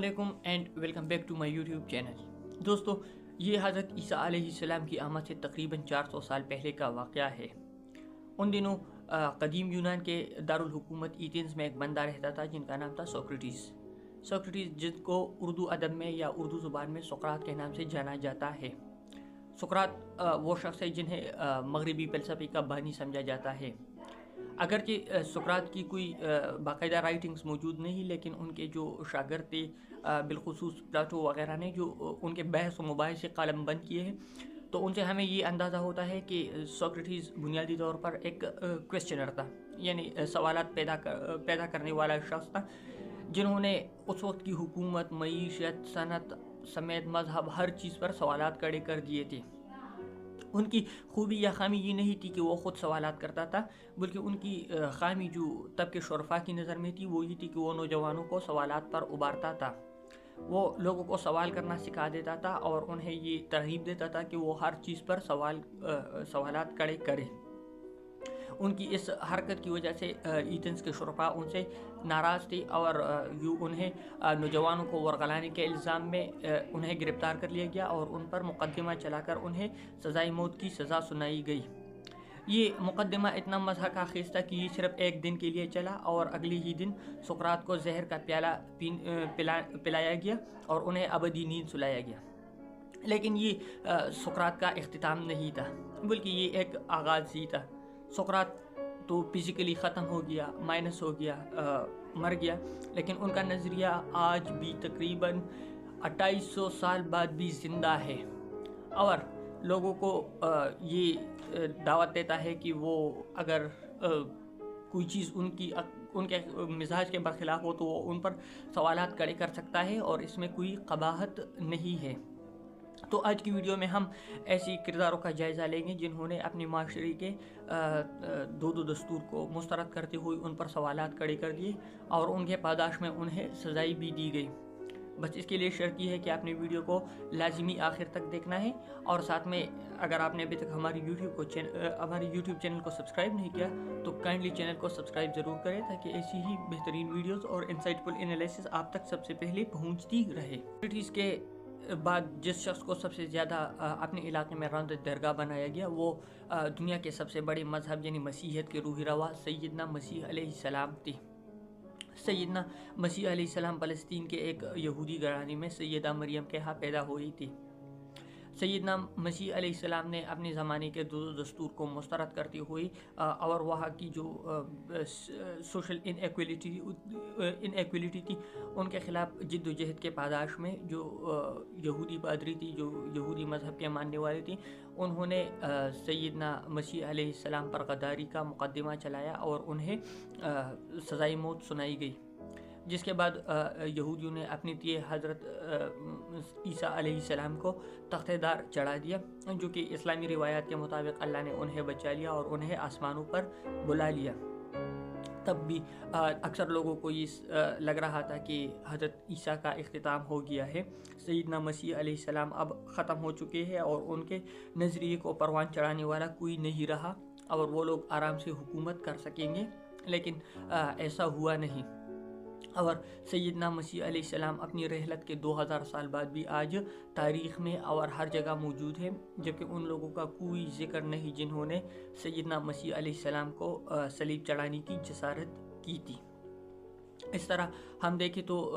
علیکم and welcome back to my YouTube channel. دوستو، یہ حضرت عیسیٰ علیہ السلام کی آمد سے تقریباً 400 سال پہلے کا واقعہ ہے۔ ان دنوں قدیم یونان کے دارالحکومت ایتھنز میں ایک بندہ رہتا تھا جن کا نام تھا سوکریٹس، جن کو اردو ادب میں یا اردو زبان میں سقراط کے نام سے جانا جاتا ہے۔ سقراط وہ شخص ہے جنہیں مغربی فلسفے کا بانی سمجھا جاتا ہے۔ اگرچہ سقراط کی کوئی باقاعدہ رائٹنگز موجود نہیں، لیکن ان کے جو شاگرد تھے بالخصوص پلاٹو وغیرہ نے جو ان کے بحث و مباحث سے قلم بند کیے ہیں، تو ان سے ہمیں یہ اندازہ ہوتا ہے کہ سوکریٹس بنیادی طور پر ایک کویسچنر تھا، یعنی سوالات پیدا کرنے والا شخص تھا، جنہوں نے اس وقت کی حکومت، معیشت، صنعت سمیت مذہب ہر چیز پر سوالات کھڑے کر دیے تھے۔ ان کی خوبی یا خامی یہ نہیں تھی کہ وہ خود سوالات کرتا تھا، بلکہ ان کی خامی جو تب کے شرفاء کی نظر میں تھی وہ یہ تھی کہ وہ نوجوانوں کو سوالات پر ابھارتا تھا۔ وہ لوگوں کو سوال کرنا سکھا دیتا تھا اور انہیں یہ ترغیب دیتا تھا کہ وہ ہر چیز پر سوالات کھڑے کریں۔ ان کی اس حرکت کی وجہ سے ایتھنز کے شرفاء ان سے ناراض تھے اور انہیں نوجوانوں کو ورغلانے کے الزام میں انہیں گرفتار کر لیا گیا اور ان پر مقدمہ چلا کر انہیں سزائے موت کی سزا سنائی گئی۔ یہ مقدمہ اتنا مضحکہ خیز تھا کہ یہ صرف ایک دن کے لیے چلا اور اگلے ہی دن سقراط کو زہر کا پیالہ پلایا گیا اور انہیں ابدی نیند سلایا گیا۔ لیکن یہ سقراط کا اختتام نہیں تھا، بلکہ یہ ایک آغاز ہی تھا۔ سقراط تو فزیکلی ختم ہو گیا، مائنس ہو گیا، مر گیا، لیکن ان کا نظریہ آج بھی تقریباً 2800 سال بعد بھی زندہ ہے اور لوگوں کو یہ دعوت دیتا ہے کہ وہ اگر کوئی چیز ان کے مزاج کے برخلاف ہو تو وہ ان پر سوالات کھڑے کر سکتا ہے اور اس میں کوئی قباحت نہیں ہے۔ تو آج کی ویڈیو میں ہم ایسی کرداروں کا جائزہ لیں گے جنہوں نے اپنے معاشرے کے دو دستور کو مسترد کرتے ہوئے ان پر سوالات کھڑے کر دیے اور ان کے پاداش میں انہیں سزائی بھی دی گئی۔ بس اس کے لیے شرط یہ ہے کہ آپ نے ویڈیو کو لازمی آخر تک دیکھنا ہے، اور ساتھ میں اگر آپ نے ابھی تک ہماری یوٹیوب چینل کو سبسکرائب نہیں کیا تو کائنڈلی چینل کو سبسکرائب ضرور کریں تاکہ ایسی ہی بہترین ویڈیوز اور انسائٹفل انالیسس آپ تک سب سے پہلے پہنچتی رہے۔ اس کے بعد جس شخص کو سب سے زیادہ اپنے علاقے میں رند درگاہ بنایا گیا وہ دنیا کے سب سے بڑے مذہب یعنی مسیحیت کے روح رواں سیدنا مسیح علیہ السلام تھے۔ سیدنا مسیح علیہ السلام فلسطین کے ایک یہودی گھرانے میں سیدہ مریم کے ہاں پیدا ہوئی تھی۔ سیدنا مسیح علیہ السلام نے اپنے زمانے کے دو دستور کو مسترد کرتے ہوئے اور وہاں کی جو سوشل انیکویلٹی تھی ان کے خلاف جد و جہد کے پاداش میں جو یہودی پادری تھی، جو یہودی مذہب کے ماننے والے تھے، انہوں نے سیدنا مسیح علیہ السلام پر غداری کا مقدمہ چلایا اور انہیں سزائے موت سنائی گئی، جس کے بعد یہودیوں نے اپنی حضرت عیسیٰ علیہ السلام کو تختِ دار چڑھا دیا، جو کہ اسلامی روایات کے مطابق اللہ نے انہیں بچا لیا اور انہیں آسمانوں پر بلا لیا۔ تب بھی اکثر لوگوں کو یہ لگ رہا تھا کہ حضرت عیسیٰ کا اختتام ہو گیا ہے، سیدنا مسیح علیہ السلام اب ختم ہو چکے ہیں اور ان کے نظریے کو پروان چڑھانے والا کوئی نہیں رہا اور وہ لوگ آرام سے حکومت کر سکیں گے، لیکن ایسا ہوا نہیں۔ اور سیدنا مسیح علیہ السلام اپنی رحلت کے 2000 سال بعد بھی آج تاریخ میں اور ہر جگہ موجود ہے، جبکہ ان لوگوں کا کوئی ذکر نہیں جنہوں نے سیدنا مسیح علیہ السلام کو صلیب چڑھانے کی جسارت کی تھی۔ اس طرح ہم دیکھیں تو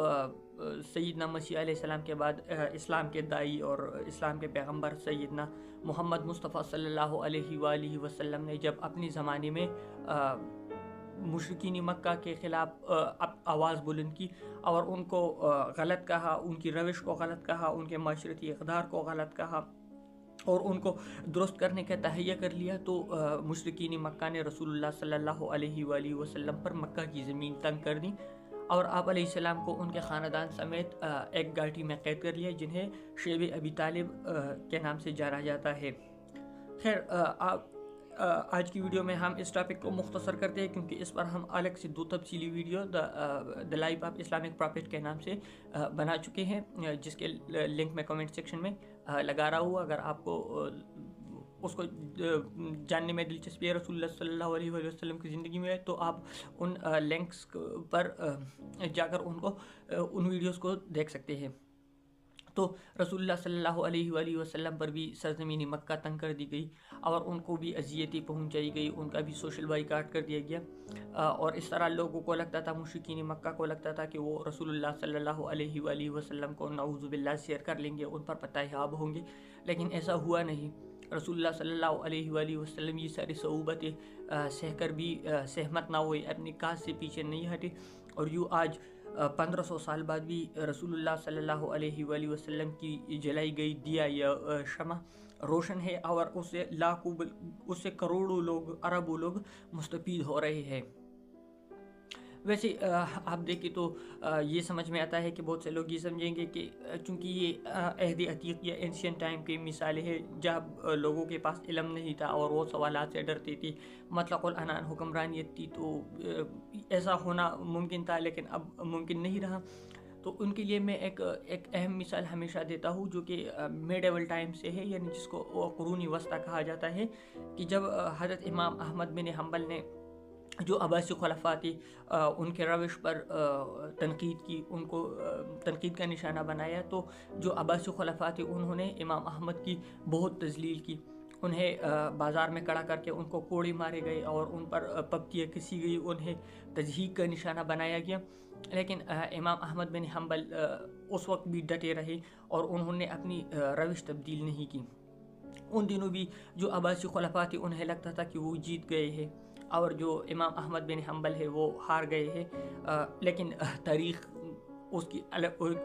سیدنا مسیح علیہ السلام کے بعد اسلام کے داعی اور اسلام کے پیغمبر سیدنا محمد مصطفیٰ صلی اللہ علیہ وآلہ وسلم نے جب اپنے زمانے میں مشرکین مکہ کے خلاف آواز بلند کی اور ان کو غلط کہا، ان کی روش کو غلط کہا، ان کے معاشرتی اقدار کو غلط کہا اور ان کو درست کرنے کا تہیہ کر لیا، تو مشرکین مکہ نے رسول اللہ صلی اللہ علیہ وآلہ وسلم پر مکہ کی زمین تنگ کر دی اور آپ علیہ السلام کو ان کے خاندان سمیت ایک گاٹی میں قید کر لیا جنہیں شیب ابی طالب کے نام سے جانا جاتا ہے۔ خیر، آج کی ویڈیو میں ہم اس ٹاپک کو مختصر کرتے ہیں کیونکہ اس پر ہم الگ سے 2 تفصیلی video the life of Islamic prophet کے نام سے بنا چکے ہیں، جس کے لنک میں کمنٹ سیکشن میں لگا رہا ہوں۔ اگر آپ کو اس کو جاننے میں دلچسپی ہے رسول اللہ صلی اللہ علیہ وآلہ وسلم کی زندگی میں، تو آپ ان لنکس پر جا کر ان ویڈیوز کو دیکھ سکتے ہیں۔ تو رسول اللہ صلی اللہ علیہ وآلہ وسلم پر بھی سرزمین مکہ تنگ کر دی گئی اور ان کو بھی اذیتیں پہنچائی گئی، ان کا بھی سوشل بائیکاٹ کر دیا گیا، اور اس طرح لوگوں کو لگتا تھا، مشرکین مکہ کو لگتا تھا کہ وہ رسول اللہ صلی اللہ علیہ وآلہ وسلم کو نعوذ باللہ شیئر کر لیں گے، ان پر پتہ ہاب ہوں گے، لیکن ایسا ہوا نہیں۔ رسول اللہ صلی اللہ علیہ وآلہ وسلم یہ ساری صعوبتیں سہ کر بھی سہمت نہ ہوئے، اپنی کاز سے پیچھے نہیں ہٹے، اور یوں آج 1500 سال بعد بھی رسول اللہ صلی اللہ علیہ وآلہ وسلم کی جلائی گئی دیا یا شمع روشن ہے، اور اس سے کروڑوں لوگ، اربوں لوگ مستفید ہو رہے ہیں۔ ویسے آپ دیکھیں تو یہ سمجھ میں آتا ہے کہ بہت سے لوگ یہ سمجھیں گے کہ چونکہ یہ عہد عتیق یا اینشین ٹائم کی مثالیں ہیں جب لوگوں کے پاس علم نہیں تھا اور وہ سوالات سے ڈرتے تھے، مطلق العنان حکمرانیت تھی، تو ایسا ہونا ممکن تھا لیکن اب ممکن نہیں رہا۔ تو ان کے لیے میں ایک اہم مثال ہمیشہ دیتا ہوں جو کہ میڈیول ٹائم سے ہے، یعنی جس کو قرون وسطیٰ کہا جاتا ہے، کہ جب حضرت امام احمد بن حنبل نے جو عباسی خلفاء تھے ان کے روش پر تنقید کی، ان کو تنقید کا نشانہ بنایا، تو جو عباسی خلفاء تھے انہوں نے امام احمد کی بہت تذلیل کی، انہیں بازار میں کھڑا کر کے ان کو کوڑے مارے گئے اور ان پر پپتیاں کسی گئی، انہیں تضحیک کا نشانہ بنایا گیا، لیکن امام احمد بن حنبل اس وقت بھی ڈٹے رہے اور انہوں نے اپنی روش تبدیل نہیں کی۔ ان دنوں بھی جو عباسی خلفاء تھے انہیں لگتا تھا کہ وہ جیت گئے ہیں اور جو امام احمد بن حنبل ہے وہ ہار گئے ہیں، لیکن تاریخ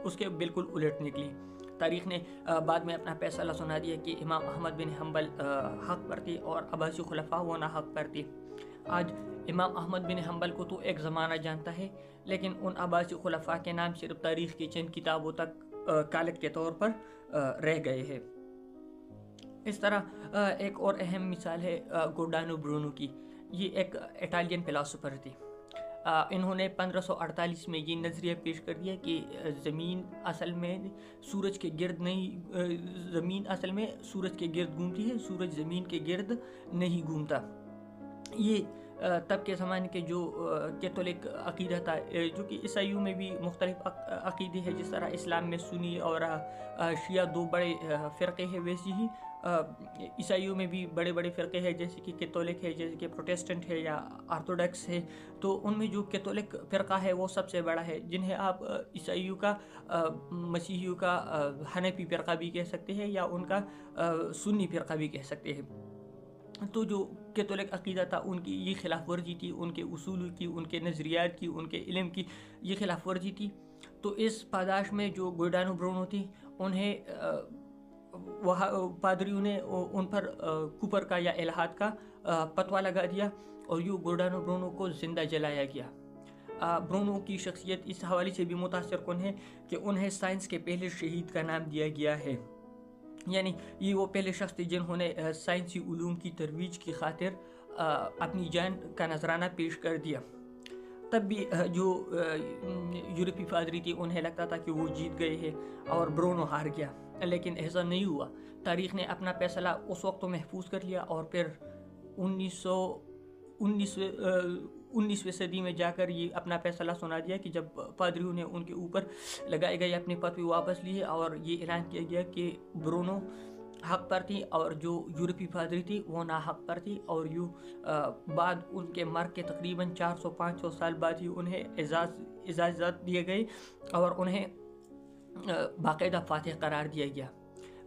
اس کے بالکل الٹ نکلی۔ تاریخ نے بعد میں اپنا فیصلہ سنا دیا کہ امام احمد بن حنبل حق پر تھے اور عباسی خلفاء وہ ناحق پر تھے۔ آج امام احمد بن حنبل کو تو ایک زمانہ جانتا ہے، لیکن ان عباسی خلفاء کے نام صرف تاریخ کی چند کتابوں تک کالک کے طور پر رہ گئے ہیں۔ اس طرح ایک اور اہم مثال ہے گورڈانو برونو کی۔ یہ ایک اٹالین فلاسفر تھے۔ انہوں نے 1548 میں یہ نظریہ پیش کر دیا کہ زمین اصل میں سورج کے گرد گھومتی ہے، سورج زمین کے گرد نہیں گھومتا۔ یہ تب کے زمانے کے جو کیتھولک عقیدہ تھا، جو کہ عیسائیوں میں بھی مختلف عقیدے ہیں، جس طرح اسلام میں سنی اور شیعہ دو بڑے فرقے ہیں، ویسے ہی عیسائیوں میں بھی بڑے بڑے فرقے ہیں، جیسے کہ کیتھولک ہے، جیسے کہ پروٹیسٹنٹ ہے یا آرتھوڈکس ہے۔ تو ان میں جو کیتھولک فرقہ ہے وہ سب سے بڑا ہے، جنہیں آپ عیسائیوں کا، مسیحیوں کا حنفی فرقہ بھی کہہ سکتے ہیں یا ان کا سنی فرقہ بھی کہہ سکتے ہیں۔ تو جو کیتھولک عقیدہ تھا ان کی یہ خلاف ورزی تھی، ان کے اصول کی، ان کے نظریات کی، ان کے علم کی یہ خلاف ورزی تھی۔ تو اس پاداش میں جو گورڈانو برونو تھی، انہیں پادریوں نے ان پر کفر کا یا الحاد کا فتویٰ لگا دیا اور یوں گورڈانو برونو کو زندہ جلایا گیا۔ برونو کی شخصیت اس حوالے سے بھی متاثر کن ہے کہ انہیں سائنس کے پہلے شہید کا نام دیا گیا ہے، یعنی یہ وہ پہلے شخص تھے جنہوں نے سائنسی علوم کی ترویج کی خاطر اپنی جان کا نذرانہ پیش کر دیا۔ تب بھی جو یورپی پادری تھی انہیں لگتا تھا کہ وہ جیت گئے ہیں اور برونو ہار گیا، لیکن ایسا نہیں ہوا۔ تاریخ نے اپنا فیصلہ اس وقت تو محفوظ کر لیا اور پھر 19ویں صدی میں جا کر یہ اپنا فیصلہ سنا دیا کہ جب پادریوں نے ان کے اوپر لگائے گئے اپنے فتوی واپس لیے اور یہ اعلان کیا گیا کہ برونو حق پر تھی اور جو یورپی پادری تھی وہ ناحق پر تھی، اور یوں بعد ان کے مرگ کے تقریباً 400-500 سال بعد ہی انہیں اعزازات دیے گئے اور انہیں باقاعدہ فاتح قرار دیا گیا۔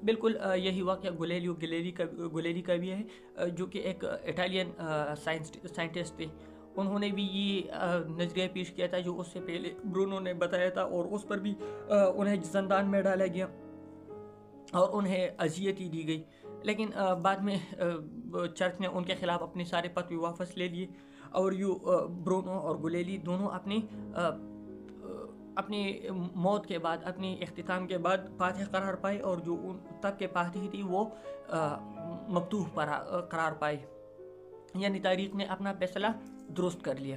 بالکل یہی واقعہ گلیلی کا بھی ہے، جو کہ ایک اٹالین سائنٹسٹ تھے۔ انہوں نے بھی یہ نظریہ پیش کیا تھا جو اس سے پہلے برونو نے بتایا تھا، اور اس پر بھی انہیں زندان میں ڈالا گیا اور انہیں اذیت دی گئی، لیکن بعد میں چرچ نے ان کے خلاف اپنے سارے فتوی واپس لے لیے اور یوں برونو اور گلیلی دونوں اپنی موت کے بعد، اپنی اختتام کے بعد فاتح قرار پائے، اور جو تب کے فاتح تھی وہ مفتوح قرار پائے، یعنی تاریخ نے اپنا فیصلہ درست کر لیا۔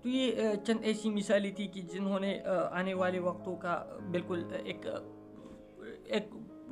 تو یہ چند ایسی مثالیں تھی کہ جنہوں نے آنے والے وقتوں کا بالکل ایک